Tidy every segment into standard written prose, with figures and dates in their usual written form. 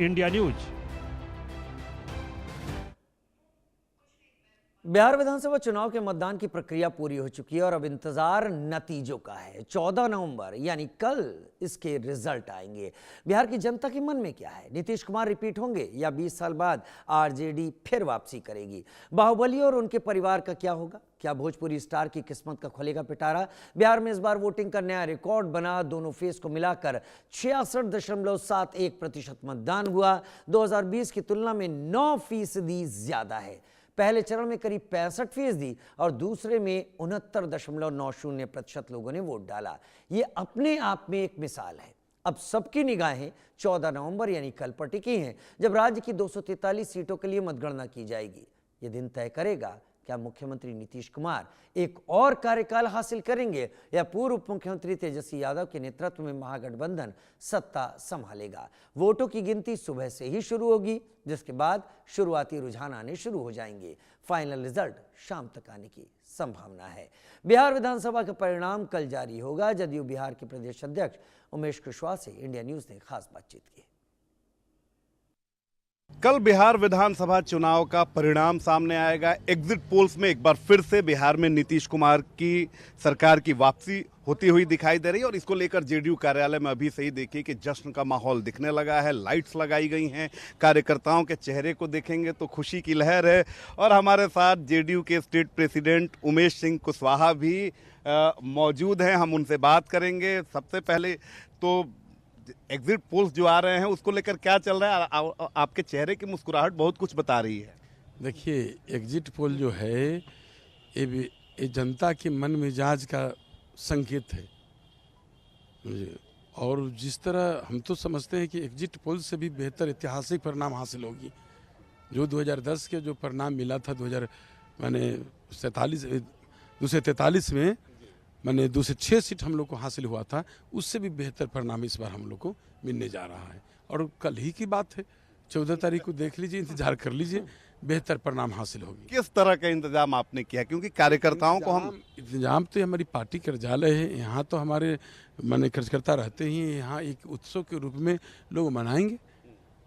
India news. Bihar विधानसभा चुनाव के मतदान की प्रक्रिया पूरी हो चुकी है और अब इंतजार नतीजों का है। 14 नवंबर यानी कल इसके रिजल्ट आएंगे। बिहार की जनता के मन में क्या है? नीतीश कुमार रिपीट होंगे या 20 साल बाद आरजेडी फिर वापसी करेगी? बाहुबली और उनके परिवार का क्या होगा? क्या भोजपुरी स्टार की किस्मत का खुलेगा पिटारा? बिहार में इस बार वोटिंग का नया रिकॉर्ड बना। दोनों फेज को मिलाकर 66.71% मतदान हुआ। 2020 की तुलना में 9% ज्यादा है। पहले चरण में करीब 65% और दूसरे में 69.90% लोगों ने वोट डाला। ये अपने आप में एक मिसाल है। अब सबकी निगाहें 14 नवंबर यानी कल पर टिकी हैं, जब राज्य की 243 सीटों के लिए मतगणना की जाएगी। ये दिन तय करेगा क्या मुख्यमंत्री नीतीश कुमार एक और कार्यकाल हासिल करेंगे या पूर्व उप मुख्यमंत्री तेजस्वी यादव के नेतृत्व में महागठबंधन सत्ता संभालेगा। वोटों की गिनती सुबह से ही शुरू होगी, जिसके बाद शुरुआती रुझान आने शुरू हो जाएंगे। फाइनल रिजल्ट शाम तक आने की संभावना है। बिहार विधानसभा का परिणाम कल जारी होगा। जदयू बिहार के प्रदेश अध्यक्ष उमेश कुशवाहा से इंडिया न्यूज ने खास बातचीत की। कल बिहार विधानसभा चुनाव का परिणाम सामने आएगा। एग्जिट पोल्स में एक बार फिर से बिहार में नीतीश कुमार की सरकार की वापसी होती हुई दिखाई दे रही है और इसको लेकर जेडीयू कार्यालय में अभी से ही देखिए कि जश्न का माहौल दिखने लगा है। लाइट्स लगाई गई हैं, कार्यकर्ताओं के चेहरे को देखेंगे तो खुशी की लहर है। और हमारे साथ जेडीयू के स्टेट प्रेसिडेंट उमेश सिंह कुशवाहा भी मौजूद हैं, हम उनसे बात करेंगे। सबसे पहले तो एग्जिट पोल्स जो आ रहे हैं उसको लेकर क्या चल रहा है? आपके चेहरे की मुस्कुराहट बहुत कुछ बता रही है। देखिए, एग्जिट पोल जो है ये जनता के मन मिजाज का संकेत है। और जिस तरह हम तो समझते हैं कि एग्जिट पोल से भी बेहतर ऐतिहासिक परिणाम हासिल होगी। जो 2010 के जो परिणाम मिला था 243 में मैंने 206 सीट हम लोग को हासिल हुआ था, उससे भी बेहतर परिणाम इस बार हम लोग को मिलने जा रहा है। और कल ही की बात है, 14 तारीख को देख लीजिए, इंतजार कर लीजिए, बेहतर परिणाम हासिल होगी। किस तरह का इंतजाम आपने किया? क्योंकि कार्यकर्ताओं को हम इंतजाम तो हमारी पार्टी कार्यालय है, यहाँ तो हमारे माने कार्यकर्ता रहते ही हैं। यहाँ एक उत्सव के रूप में लोग मनाएंगे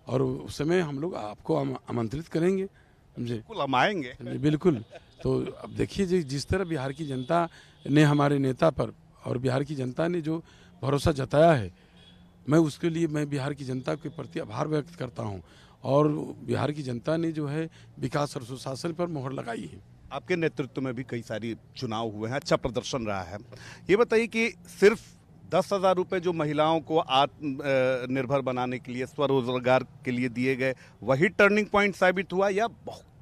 और उस समय हम लोग आपको आमंत्रित करेंगे। बिल्कुल हम आएंगे। बिल्कुल। तो अब देखिए जिस तरह बिहार की जनता ने हमारे नेता पर और बिहार की जनता ने जो भरोसा जताया है, मैं उसके लिए मैं बिहार की जनता के प्रति आभार व्यक्त करता हूं। और बिहार की जनता ने जो है विकास और सुशासन पर मोहर लगाई है। आपके नेतृत्व में भी कई सारी चुनाव हुए हैं, अच्छा प्रदर्शन रहा है। ये बताइए कि सिर्फ 10,000 रुपये जो महिलाओं को आत्मनिर्भर बनाने के लिए, स्वरोजगार के लिए दिए गए, वही टर्निंग पॉइंट साबित हुआ या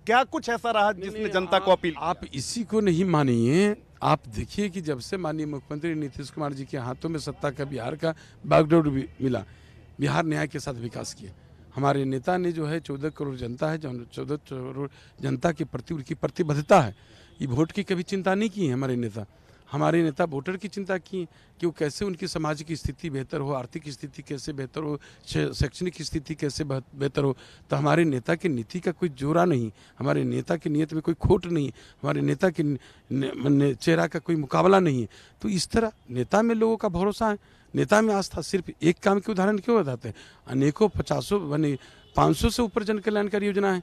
क्या कुछ ऐसा रहा जिसने जनता को अपील? आप इसी को नहीं मानिए। आप देखिए कि जब से माननीय मुख्यमंत्री नीतीश कुमार जी के हाथों में सत्ता का बिहार का बागडोर मिला, बिहार न्याय के साथ विकास किया। हमारे नेता ने जो है 14 करोड़ जनता है, जो 14 करोड़ जनता के प्रति उनकी प्रतिबद्धता है। ये वोट की कभी चिंता नहीं की है हमारे नेता वोटर की चिंता की कि वो कैसे उनकी सामाजिक स्थिति बेहतर हो, आर्थिक स्थिति कैसे बेहतर हो, शैक्षणिक स्थिति कैसे बेहतर हो। तो हमारे नेता की नीति का कोई जोरा नहीं, हमारे नेता की नीयत में कोई खोट नहीं, हमारे नेता के चेहरा का कोई मुकाबला नहीं है। तो इस तरह नेता में लोगों का भरोसा है, नेता में आस्था। सिर्फ एक काम के उदाहरण क्यों बताते हैं? अनेकों 500 से ऊपर जन कल्याणकारी योजना है,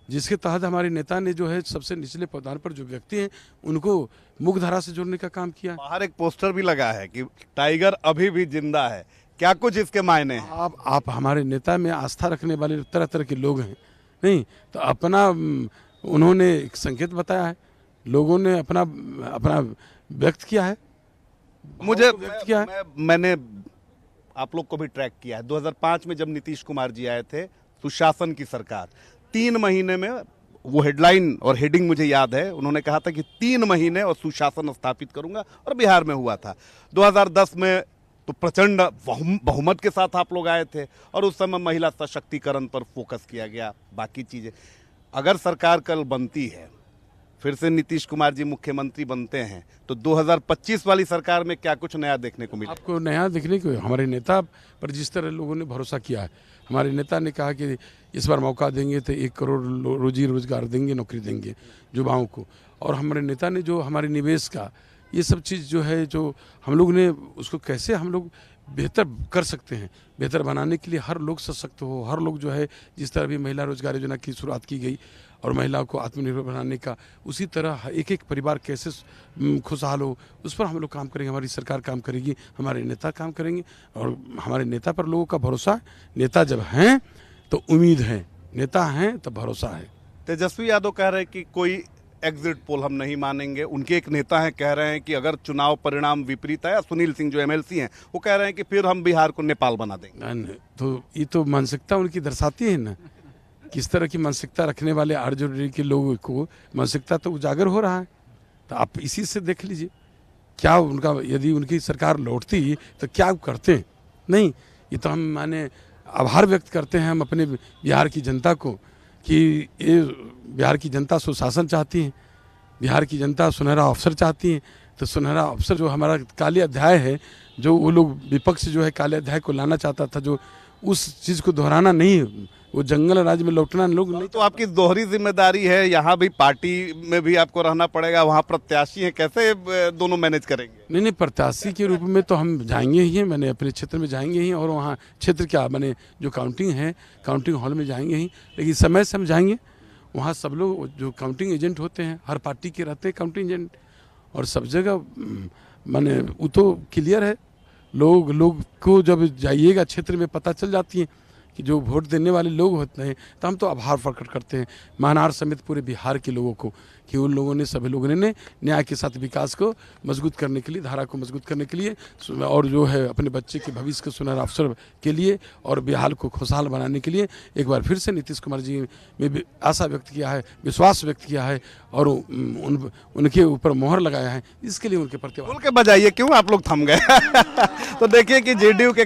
जिसके तहत हमारे नेता ने जो है सबसे निचले पदान पर जो व्यक्ति हैं उनको मुख्यधारा से जोड़ने का काम किया। बाहर एक पोस्टर भी लगा है कि टाइगर अभी भी जिंदा है। क्या कुछ इसके मायने हैं? आप हमारे नेता में आस्था रखने वाले तरह तरह के लोग हैं, नहीं तो अपना उन्होंने एक संकेत बताया है, लोगों ने अपना व्यक्त किया है। मुझे मैंने आप लोग को भी ट्रैक किया है। 2005 में जब नीतीश कुमार जी आए थे, सुशासन की सरकार, 3 महीने में, वो हेडलाइन और हेडिंग मुझे याद है, उन्होंने कहा था कि 3 महीने और सुशासन स्थापित करूंगा, और बिहार में हुआ था। 2010 में तो प्रचंड बहुमत के साथ आप लोग आए थे और उस समय महिला सशक्तिकरण पर फोकस किया गया, बाकी चीजें। अगर सरकार कल बनती है, फिर से नीतीश कुमार जी मुख्यमंत्री बनते हैं, तो 2025 वाली सरकार में क्या कुछ नया देखने को मिला? आपको नया देखने को हमारे नेता पर जिस तरह लोगों ने भरोसा किया है, हमारे नेता ने कहा कि इस बार मौका देंगे तो 1 करोड़ रोजी रोजगार देंगे, नौकरी देंगे युवाओं को। और हमारे नेता ने जो हमारे निवेश का ये सब चीज़ जो है, जो हम लोग ने उसको कैसे हम लोग बेहतर कर सकते हैं। बेहतर बनाने के लिए हर लोग सशक्त हो, हर लोग जो है, जिस तरह भी महिला रोजगार योजना की शुरुआत की गई और महिलाओं को आत्मनिर्भर बनाने का, उसी तरह एक एक परिवार कैसे खुशहाल हो, उस पर हम लोग काम करेंगे। हमारी सरकार काम करेगी, हमारे नेता काम करेंगे और हमारे नेता पर लोगों का भरोसा है। नेता जब हैं तो उम्मीद है, नेता हैं तो भरोसा है। तेजस्वी यादव कह रहे हैं कि कोई एग्जिट पोल हम नहीं मानेंगे। उनके एक नेता हैं कह रहे हैं कि अगर चुनाव परिणाम विपरीत है, सुनील सिंह जो एमएलसी हैं वो कह रहे हैं कि फिर हम बिहार को नेपाल बना देंगे। तो ये तो मानसिकता उनकी दर्शाती है ना, किस तरह की मानसिकता रखने वाले आरजेडी के लोगों को मानसिकता तो उजागर हो रहा है। तो आप इसी से देख लीजिए क्या उनका, यदि उनकी सरकार लौटती तो क्या करते। नहीं, ये तो हम माने आभार व्यक्त करते हैं हम अपने बिहार की जनता को कि ये बिहार की जनता सुशासन चाहती है, बिहार की जनता सुनहरा अवसर चाहती है। तो सुनहरा अवसर जो हमारा काले अध्याय है, जो वो लोग विपक्ष जो है काले अध्याय को लाना चाहता था, जो उस चीज़ को दोहराना नहीं, वो जंगल राज में लौटना लोग नहीं। तो आपकी दोहरी जिम्मेदारी है, यहाँ भी पार्टी में भी आपको रहना पड़ेगा, वहाँ प्रत्याशी है, कैसे दोनों मैनेज करेंगे? नहीं, प्रत्याशी के रूप में तो हम जाएंगे ही, मैंने अपने क्षेत्र में जाएंगे ही, और वहाँ क्षेत्र क्या मैंने जो काउंटिंग है, काउंटिंग हॉल में जाएंगे ही। लेकिन समय से हम जाएंगे वहाँ, सब लोग जो काउंटिंग एजेंट होते हैं हर पार्टी के रहते हैं काउंटिंग एजेंट, और सब जगह मैंने वो तो क्लियर है। लोग को जब जाइएगा क्षेत्र में पता चल जाती है कि जो वोट देने वाले लोग होते हैं, तो हम तो आभार प्रकट करते हैं महानार समेत पूरे बिहार के लोगों को कि उन लोगों ने, सभी लोगों ने न्याय के साथ विकास को मजबूत करने के लिए, धारा को मजबूत करने के लिए, और जो है अपने बच्चे के भविष्य के सुनहरा अवसर के लिए और बिहार को खुशहाल बनाने के लिए एक बार फिर से नीतीश कुमार जी में भी आशा व्यक्त किया है, विश्वास व्यक्त किया है और उनके ऊपर मोहर लगाया है। इसके लिए उनके प्रति बोल के बजाइए, क्यों आप लोग थम गए? तो देखिए कि जेडीयू के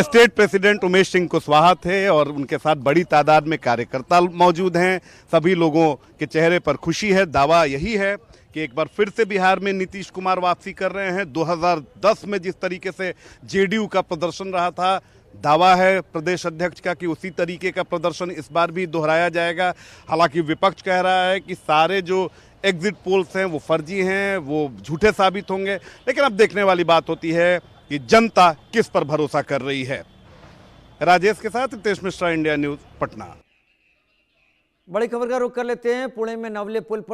स्टेट प्रेसिडेंट उमेश सिंह कुशवाहा थे और उनके साथ बड़ी तादाद में कार्यकर्ता मौजूद हैं। सभी लोगों के चेहरे पर खुशी है। दावा यही है कि एक बार फिर से बिहार में नीतीश कुमार वापसी कर रहे हैं। 2010 में जिस तरीके से जेडीयू का प्रदर्शन रहा था, दावा है प्रदेश अध्यक्ष का कि उसी तरीके का प्रदर्शन इस बार भी दोहराया जाएगा। हालांकि विपक्ष कह रहा है कि सारे जो एग्जिट पोल्स हैं वो फर्जी हैं, वो झूठे साबित होंगे। लेकिन अब देखने वाली बात होती है कि जनता किस पर भरोसा कर रही है। राजेश के साथ रितेश मिश्रा, इंडिया न्यूज, पटना। बड़ी खबर का रुख कर लेते हैं। पुणे में नवले पुल पर